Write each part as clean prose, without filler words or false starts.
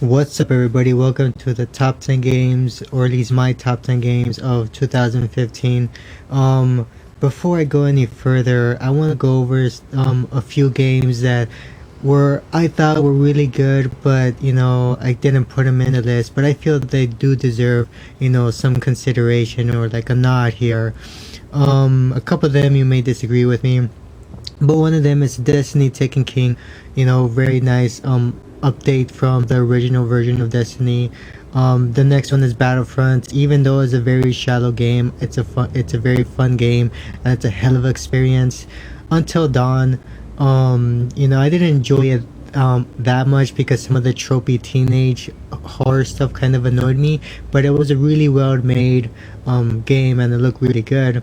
What's up, everybody? Welcome to the top 10 games, or at least my top 10 games of 2015. Before I go any further, I want to go over a few games that I thought were really good, but I didn't put them in the list. But I feel that they do deserve some consideration or like a nod here. A couple of them you may disagree with me, but one of them is Destiny Taken King. Very nice update from the original version of Destiny. The next one is Battlefront. Even though it's a very shallow game, it's a very fun game, and it's a hell of an experience. Until Dawn, I didn't enjoy it that much because some of the tropey teenage horror stuff kind of annoyed me, but it was a really well made game, and it looked really good.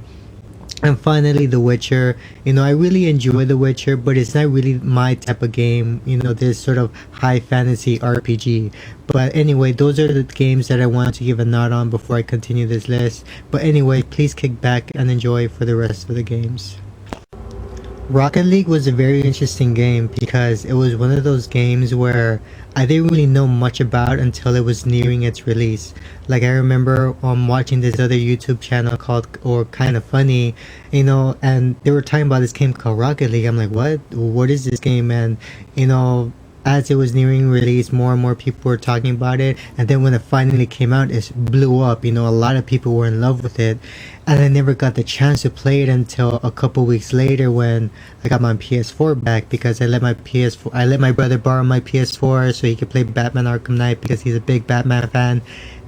And finally, The Witcher. I really enjoy The Witcher, but it's not really my type of game. This sort of high fantasy RPG. But anyway, those are the games that I want to give a nod on before I continue this list. But anyway, please kick back and enjoy for the rest of the games. Rocket League was a very interesting game because it was one of those games where I didn't really know much about until it was nearing its release. Like, I remember watching this other YouTube channel called, or Kind of Funny, and they were talking about this game called Rocket League. I'm like, what is this game? And as it was nearing release, more and more people were talking about it, and then when it finally came out, it blew up. A lot of people were in love with it, and I never got the chance to play it until a couple weeks later when I got my PS4 back, because I let my brother borrow my PS4 so he could play Batman Arkham Knight because he's a big Batman fan.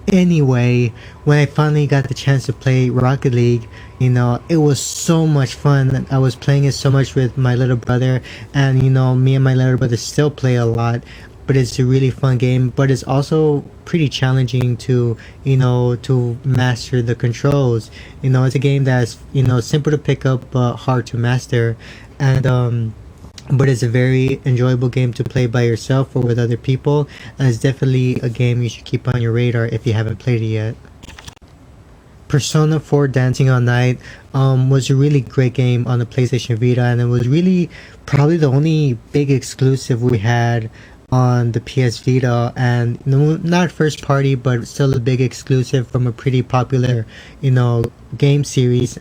Anyway, when I finally got the chance to play Rocket League, it was so much fun. I was playing it so much with my little brother, and me and my little brother still play a lot. But it's a really fun game, but it's also pretty challenging to master the controls. It's a game that's simple to pick up but hard to master, and but it's a very enjoyable game to play by yourself or with other people, and it's definitely a game you should keep on your radar if you haven't played it yet. Persona 4 Dancing All Night was a really great game on the PlayStation Vita, and it was really probably the only big exclusive we had on the PS Vita, and not first party, but still a big exclusive from a pretty popular game series.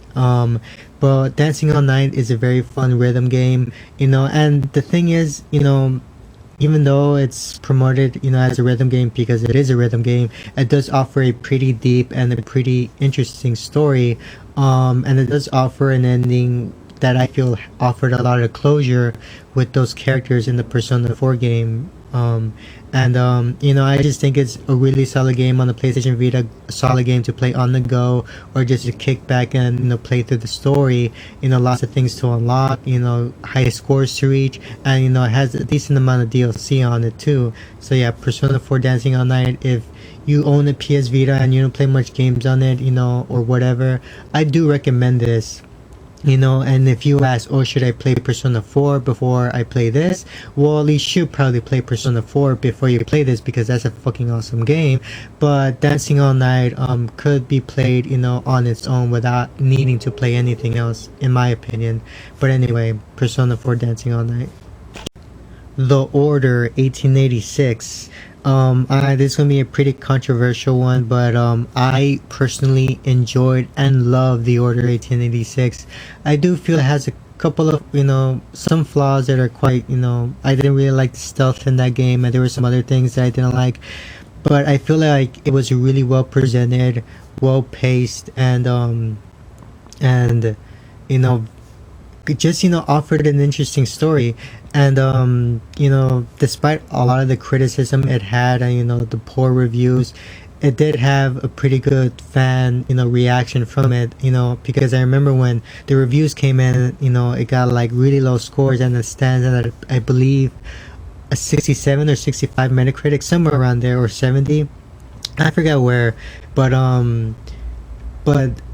But Dancing All Night is a very fun rhythm game, and the thing is, even though it's promoted as a rhythm game, because it is a rhythm game, it does offer a pretty deep and a pretty interesting story, and it does offer an ending that I feel offered a lot of closure with those characters in the Persona 4 game. I just think it's a really solid game on the PlayStation Vita, a solid game to play on the go, or just to kick back and play through the story. Lots of things to unlock, high scores to reach, and it has a decent amount of DLC on it too. So yeah, Persona 4 Dancing All Night, if you own a PS Vita and you don't play much games on it, or whatever, I do recommend this. And if you ask, should I play Persona 4 before I play this? Well, you should probably play Persona 4 before you play this, because that's a fucking awesome game. But Dancing All Night could be played, on its own without needing to play anything else, in my opinion. But anyway, Persona 4 Dancing All Night. The Order 1886. This is gonna be a pretty controversial one, but I personally enjoyed and loved The Order 1886. I do feel it has a couple of some flaws that are quite I didn't really like the stealth in that game, and there were some other things that I didn't like, but I feel like it was really well presented, well paced, and just offered an interesting story. And despite a lot of the criticism it had, and the poor reviews, it did have a pretty good fan reaction from it, because I remember when the reviews came in, it got like really low scores, and it stands at, I believe, a 67 or 65 Metacritic, somewhere around there, or 70, I forgot where. But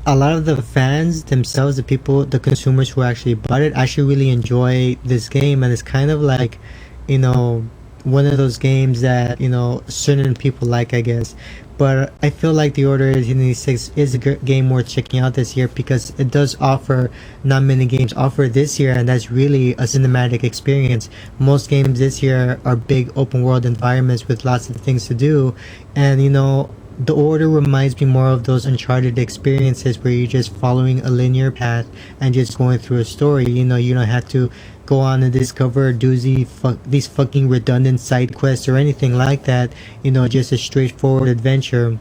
a lot of the fans themselves, the consumers who actually bought it, actually really enjoy this game, and it's kind of like, one of those games that certain people like, I guess. but I feel like The Order 1886 is a game worth checking out this year because it does offer not many games offer this year, and that's really a cinematic experience. Most games this year are big open world environments with lots of things to do, and The Order reminds me more of those Uncharted experiences where you're just following a linear path and just going through a story. You don't have to go on and discover these fucking redundant side quests or anything like that. Just a straightforward adventure.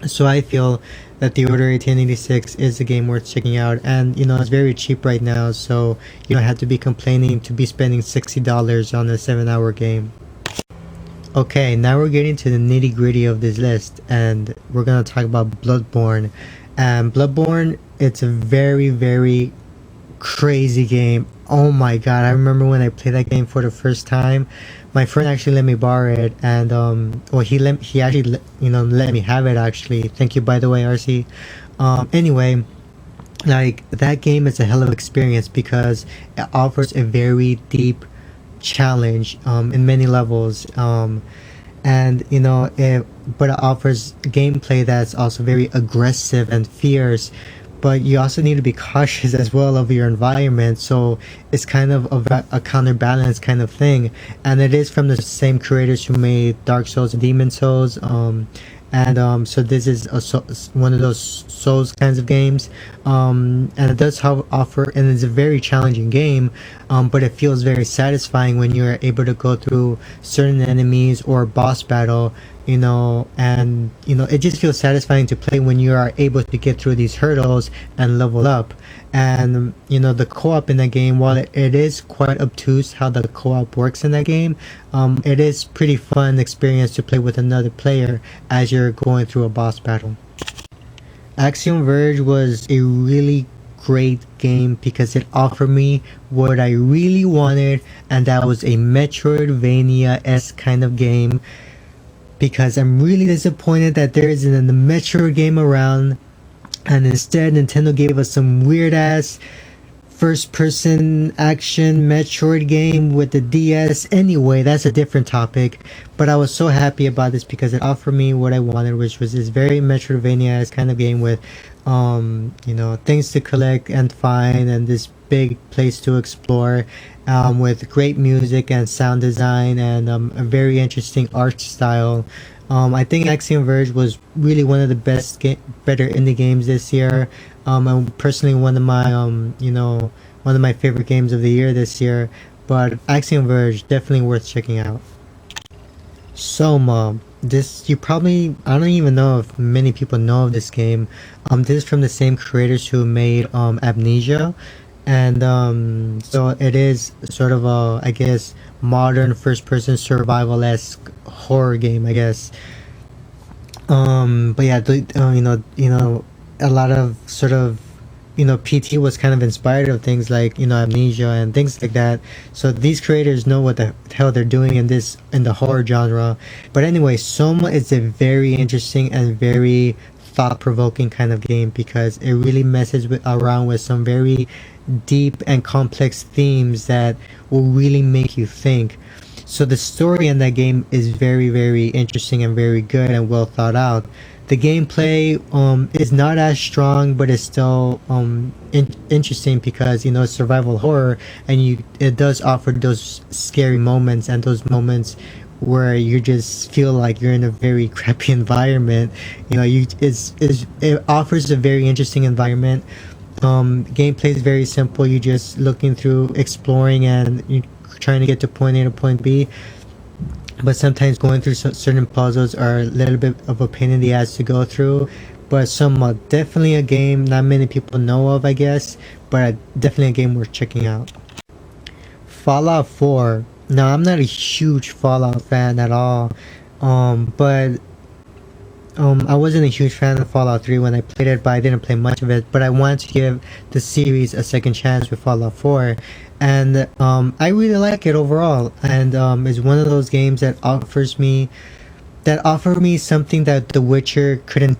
So I feel that The Order 1886 is a game worth checking out, and it's very cheap right now, so you don't have to be complaining to be spending $60 on a 7-hour game. Okay, now we're getting to the nitty gritty of this list, and we're gonna talk about Bloodborne. And Bloodborne, it's a very, very crazy game. Oh my god, I remember when I played that game for the first time. My friend actually let me borrow it, and he actually let me have it actually. Thank you, by the way, RC. Anyway, like, that game is a hell of an experience because it offers a very deep challenge in many levels, and but it offers gameplay that's also very aggressive and fierce, but you also need to be cautious as well of your environment, so it's kind of a counterbalance kind of thing. And it is from the same creators who made Dark Souls and Demon Souls, and so this is one of those Souls kinds of games, and it does offer, and it's a very challenging game, but it feels very satisfying when you're able to go through certain enemies or boss battle, and it just feels satisfying to play when you are able to get through these hurdles and level up. And the co-op in that game, while it is quite obtuse how the co-op works in that game, it is pretty fun experience to play with another player as you're going through a boss battle. Axial Verge was a really great game because it offered me what I really wanted, and that was a Metroidvania-esque kind of game, because I'm really disappointed that there isn't a Metroid game around, and instead Nintendo gave us some weird ass first person action Metroid game with the DS. Anyway, that's a different topic, but I was so happy about this because it offered me what I wanted, which was this very Metroidvania kind of game with things to collect and find, and this big place to explore, with great music and sound design, and a very interesting art style. I think Axiom Verge was really one of the better indie games this year. And personally one of my favorite games of the year this year. But Axiom Verge, definitely worth checking out. Soma. This, I don't even know if many people know of this game. This is from the same creators who made Amnesia. And so it is sort of a, I guess, modern first-person survival-esque horror game, I guess. But yeah, a lot of sort of, PT was kind of inspired of things like, Amnesia and things like that. So these creators know what the hell they're doing in the horror genre. But anyway, Soma is a very interesting and very thought-provoking kind of game because it really messes around with some very deep and complex themes that will really make you think. So the story in that game is very, very interesting and very good and well thought out. The gameplay is not as strong, but it's still interesting because it's survival horror, and it does offer those scary moments and those moments where you just feel like you're in a very crappy environment. It offers a very interesting environment. Gameplay is very simple. You're just looking through, exploring, and you're trying to get to point A to point B. But sometimes going through certain puzzles are a little bit of a pain in the ass to go through. But definitely a game not many people know of, I guess. But definitely a game worth checking out. Fallout 4. Now, I'm not a huge Fallout fan at all. But I wasn't a huge fan of Fallout 3 when I played it, but I didn't play much of it. But I wanted to give the series a second chance with Fallout 4. And I really like it overall. And it's one of those games that offer me something that The Witcher couldn't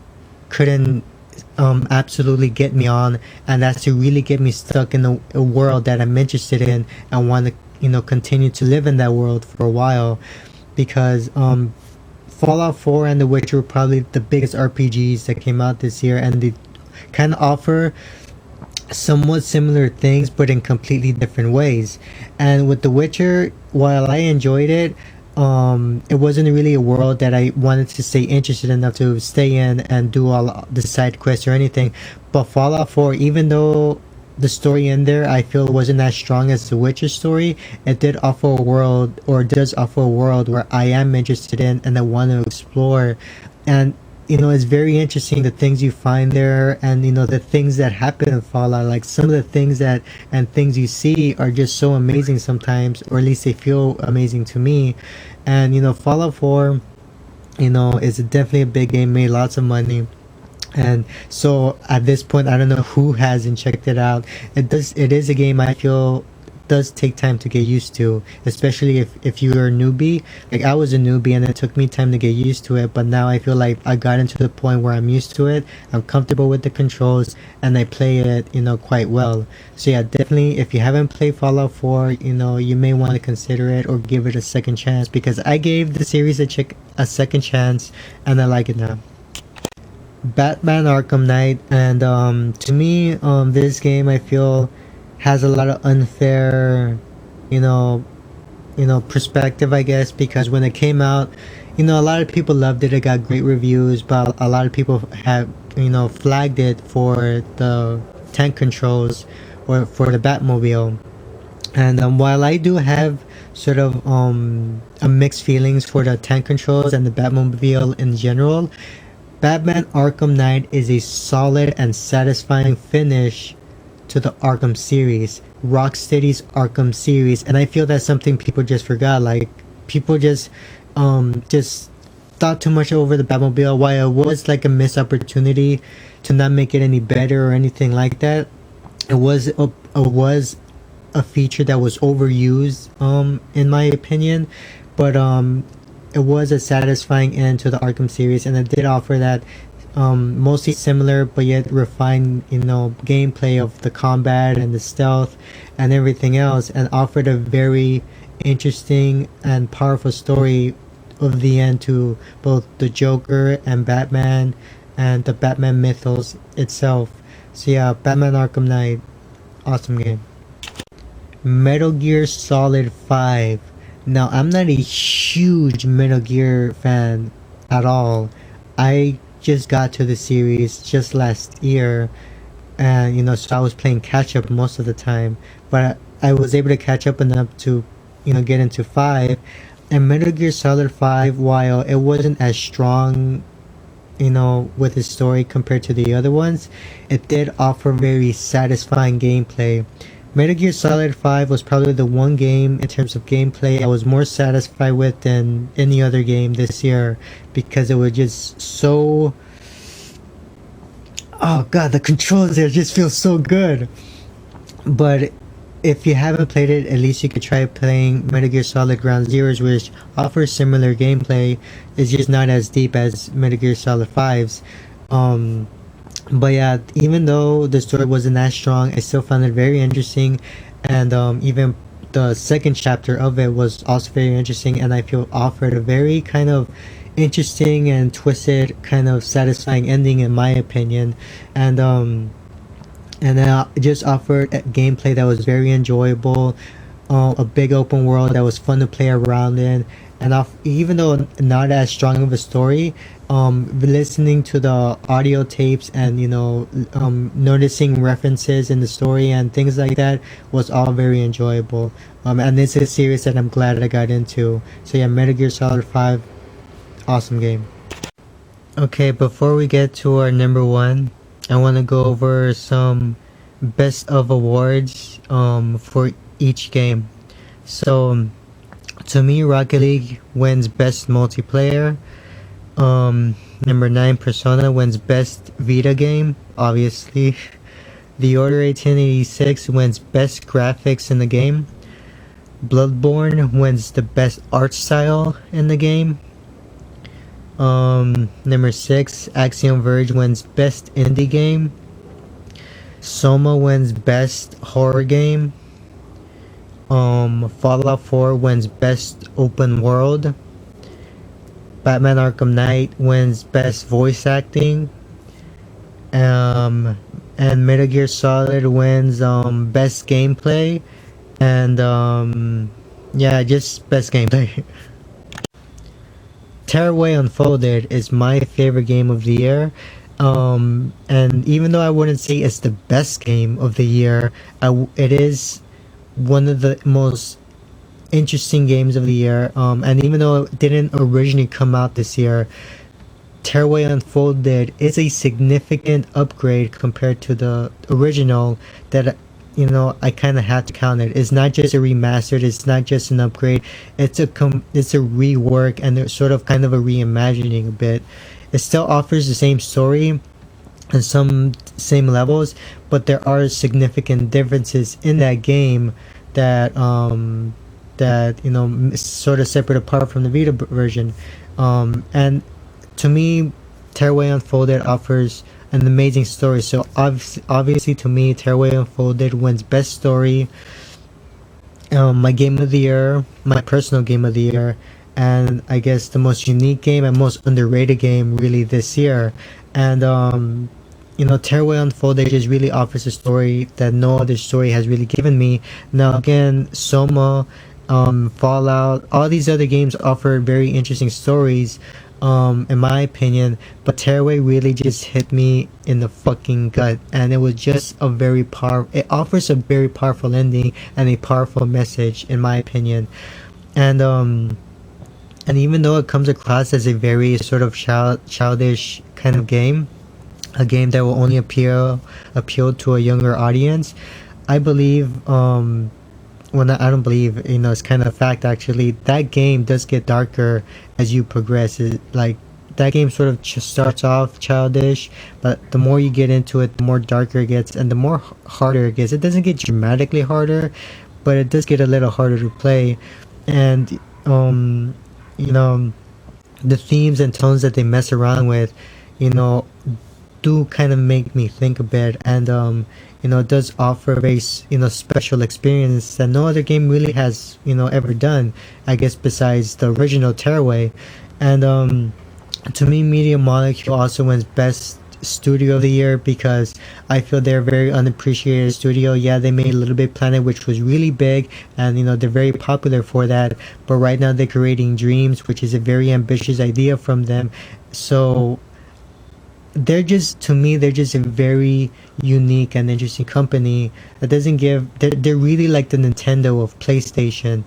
absolutely get me on, and that's to really get me stuck in a world that I'm interested in and want to continue to live in that world for a while, because Fallout 4 and The Witcher were probably the biggest RPGs that came out this year, and they kind of offer somewhat similar things but in completely different ways. And with The Witcher, while I enjoyed it, it wasn't really a world that I wanted to stay interested enough to stay in and do all the side quests or anything. But Fallout 4, even though the story in there I feel wasn't as strong as the Witcher story, it did offer a world, or does offer a world, where I am interested in and I want to explore. And it's very interesting, the things you find there, and the things that happen in Fallout. Like, some of the things that and things you see are just so amazing sometimes, or at least they feel amazing to me. And Fallout 4, is definitely a big game, made lots of money. And so at this point, I don't know who hasn't checked it out. It is a game I feel does take time to get used to, especially if you're a newbie. Like, I was a newbie and it took me time to get used to it, but now I feel like I got into the point where I'm used to it, I'm comfortable with the controls, and I play it quite well. So yeah, definitely, if you haven't played Fallout 4, you may want to consider it or give it a second chance, because I gave the series a second chance and I like it now. Batman Arkham Knight. And to me, this game, I feel, has a lot of unfair, you know, perspective, I guess, because when it came out, a lot of people loved it. It got great reviews, but a lot of people have, flagged it for the tank controls, or for the Batmobile. And while I do have sort of a mixed feelings for the tank controls and the Batmobile in general, Batman Arkham Knight is a solid and satisfying finish to the Arkham series, Rocksteady's Arkham series. And I feel that's something people just forgot. Like, people just thought too much over the Batmobile. While it was like a missed opportunity to not make it any better or anything like that, it was a feature that was overused, in my opinion. But it was a satisfying end to the Arkham series, and it did offer that mostly similar but yet refined, gameplay of the combat and the stealth and everything else, and offered a very interesting and powerful story of the end to both the Joker and Batman and the Batman mythos itself. So yeah, Batman Arkham Knight, awesome game. Metal Gear Solid 5. Now, I'm not a huge Metal Gear fan at all. I just got to the series just last year, and so I was playing catch up most of the time. But I was able to catch up enough to, get into 5. And Metal Gear Solid 5, while it wasn't as strong, with its story compared to the other ones, it did offer very satisfying gameplay. Metal Gear Solid 5 was probably the one game in terms of gameplay I was more satisfied with than any other game this year, because it was just so... Oh god, the controls there just feel so good. But if you haven't played it, at least you could try playing Metal Gear Solid Ground Zeroes, which offers similar gameplay. It's just not as deep as Metal Gear Solid 5's. But yeah, even though the story wasn't as strong, I still found it very interesting. And even the second chapter of it was also very interesting, and I feel offered a very kind of interesting and twisted, kind of satisfying ending, in my opinion. And it just offered a gameplay that was very enjoyable, a big open world that was fun to play around in, and even though not as strong of a story, listening to the audio tapes and noticing references in the story and things like that was all very enjoyable. And this is a series that I'm glad I got into. So yeah, Metal Gear Solid 5, awesome game. Okay, before we get to our number one, I want to go over some best of awards for each game. So to me, Rocket League wins best multiplayer. Number 9, Persona wins best Vita game, obviously. The Order 1886 wins best graphics in the game. Bloodborne wins the best art style in the game. Number 6, Axial Verge wins best indie game. Soma wins best horror game. Fallout 4 wins best open world. Batman Arkham Knight wins Best Voice Acting. Um, and Metal Gear Solid wins Best Gameplay. And yeah, just Best Gameplay. Tearaway Unfolded is my favorite game of the year. And even though I wouldn't say it's the best game of the year, it is one of the most interesting games of the year. And even though it didn't originally come out this year, Tearaway Unfolded is a significant upgrade compared to the original that I kind of have to count it. It's not just a remastered, it's not just an upgrade. It's a rework, and it's sort of kind of a reimagining a bit. It still offers the same story and some same levels, but there are significant differences in that game that sort of separate apart from the Vita version. And to me, Tearaway Unfolded offers an amazing story. So obviously to me, Tearaway Unfolded wins best story, my game of the year, my personal game of the year, and I guess the most unique game and most underrated game really this year. And Tearaway Unfolded just really offers a story that no other story has really given me. Now again, Soma, Fallout, all these other games offer very interesting stories, in my opinion, but Tearaway really just hit me in the fucking gut, and it was just it offers a very powerful ending and a powerful message, in my opinion. And even though it comes across as a very sort of childish kind of game, a game that will only appeal to a younger audience, I believe, I don't believe, it's kind of a fact actually, that game does get darker as you progress. That game sort of starts off childish, but the more you get into it, the more darker it gets, and the more harder it gets. It doesn't get dramatically harder, but it does get a little harder to play. And the themes and tones that they mess around with, do kind of make me think a bit. And it does offer a very special experience that no other game really has ever done, I guess, besides the original Tearaway. And to me, Media Molecule also wins best studio of the year because I feel they're a very unappreciated studio. Yeah, they made Little Big Planet, which was really big, and they're very popular for that, but right now they're creating Dreams, which is a very ambitious idea from them. So they're just a very unique and interesting company that doesn't give. They're really like the Nintendo of PlayStation,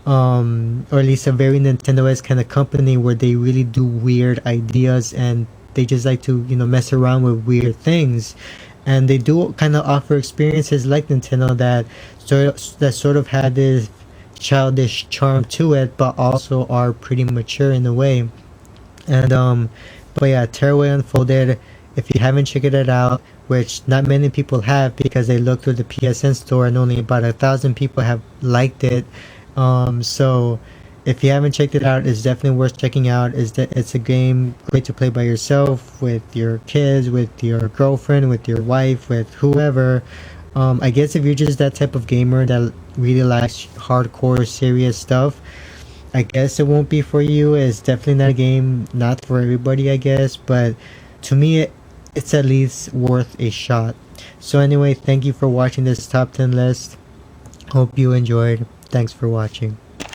or at least a very Nintendo-esque kind of company where they really do weird ideas, and they just like to mess around with weird things, and they do kind of offer experiences like Nintendo that sort of had this childish charm to it, but also are pretty mature in a way. And but yeah, Tearaway Unfolded, if you haven't checked it out, which not many people have because they looked through the PSN store and only about 1,000 people have liked it. So if you haven't checked it out, it's definitely worth checking out. It's a game great to play by yourself, with your kids, with your girlfriend, with your wife, with whoever. I guess if you're just that type of gamer that really likes hardcore, serious stuff, I guess it won't be for you. It's definitely not a game, not for everybody, I guess. But to me, it's at least worth a shot. So anyway, thank you for watching this top 10 list. Hope you enjoyed. Thanks for watching.